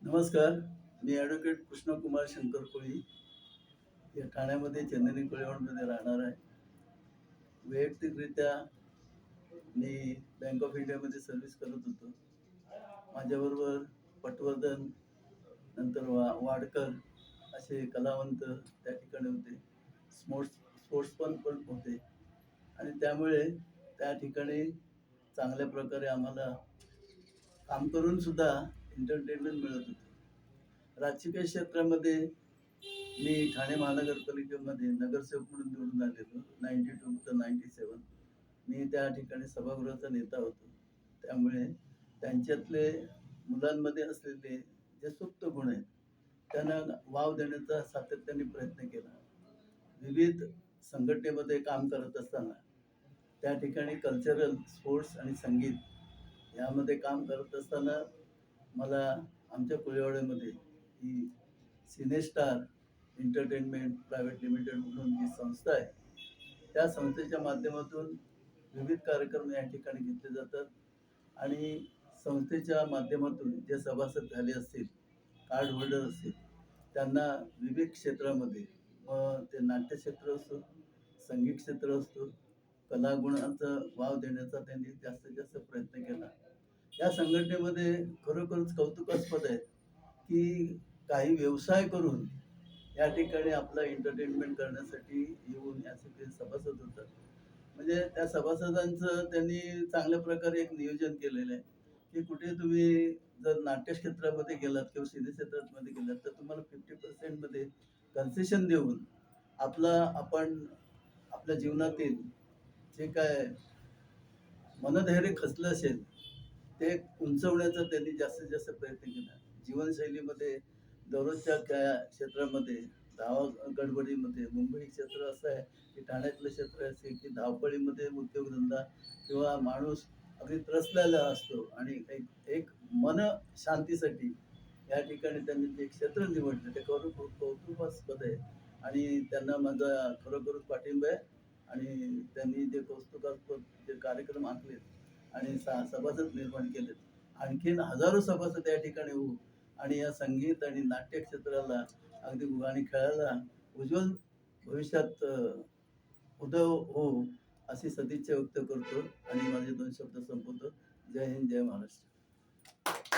नमस्कार. मी ॲडव्होकेट कृष्णकुमार शंकर कोळी या ठाण्यामध्ये चंदनी कोळीवाडमध्ये राहणार आहे. वैयक्तिकरित्या मी बँक ऑफ इंडियामध्ये सर्व्हिस करत होतो. माझ्याबरोबर पटवर्धन, नंतर वाडकर असे कलावंत त्या ठिकाणी होते. स्पोर्ट्समन पण होते आणि त्यामुळे त्या ठिकाणी चांगल्या प्रकारे आम्हाला काम करून सुद्धा एंटरटेनमेंट मिळत होतं. राजकीय क्षेत्रामध्ये मी ठाणे महानगरपालिकेमध्ये नगरसेवक म्हणून निवडून आलेलो 92 ते 97. मी त्या ठिकाणी सभागृहाचा नेता होतो. त्यामुळे त्यांच्यातले मुलांमध्ये असलेले जे सुप्त गुण आहेत, त्यांना वाव देण्याचा सातत्याने प्रयत्न केला. विविध संघटनेमध्ये काम करत असताना त्या ठिकाणी कल्चरल, स्पोर्ट्स आणि संगीत यामध्ये काम करत असताना मला आमच्या कोळीवाड्यामध्ये ही सिनेस्टार एंटरटेनमेंट प्रायव्हेट लिमिटेड म्हणून जी संस्था आहे, त्या संस्थेच्या माध्यमातून विविध कार्यक्रम या ठिकाणी घेतले जातात आणि संस्थेच्या माध्यमातून जे सभासद झाले असतील, कार्ड होल्डर असतील, त्यांना विविध क्षेत्रामध्ये मग ते नाट्यक्षेत्र असो, संगीत क्षेत्र असतो, कलागुणांचा वाव देण्याचा त्यांनी जास्तीत जास्त प्रयत्न केला. या संघटनेमध्ये खरोखरच कौतुकास्पद आहे, की काही व्यवसाय करून या ठिकाणी आपलं एंटरटेनमेंट करण्यासाठी येऊन या सगळे सभासद होतात. म्हणजे त्या सभासदांचं त्यांनी चांगल्या प्रकारे एक नियोजन केलेलं आहे, की कुठे तुम्ही जर नाट्य क्षेत्रामध्ये गेलात किंवा सिने क्षेत्रामध्ये गेलात, तर तुम्हाला 50% मध्ये कन्सेशन देऊन आपण आपल्या जीवनातील जे काय मनधैर्य खचलं असेल, ते उंचवण्याचा त्यांनी जास्तीत जास्त प्रयत्न केला. जीवनशैलीमध्ये दररोजच्या क्षेत्रामध्ये गडबडीमध्ये मुंबई क्षेत्र असं आहे, की ठाण्यातलं क्षेत्र असे की धावपळीमध्ये उद्योगधंदा किंवा माणूस अगदी त्रसलेला असतो आणि एक एक मन शांतीसाठी या ठिकाणी त्यांनी जे क्षेत्र निवडलं ते कौतुकास्पद आहे आणि त्यांना माझा खरोखरच पाठिंबा आहे आणि त्यांनी जे कौतुकास्पद जे कार्यक्रम आखलेत आणि सभासद निर्माण केलेत. आणखीन हजारो सभासद या ठिकाणी होऊ आणि या संगीत आणि नाट्य क्षेत्राला अगदी आणि खेळाला उज्ज्वल भविष्यात उदय हो अशी सदिच्छा व्यक्त करतो आणि माझे 2 शब्द संपवतो. जय हिंद, जय महाराष्ट्र.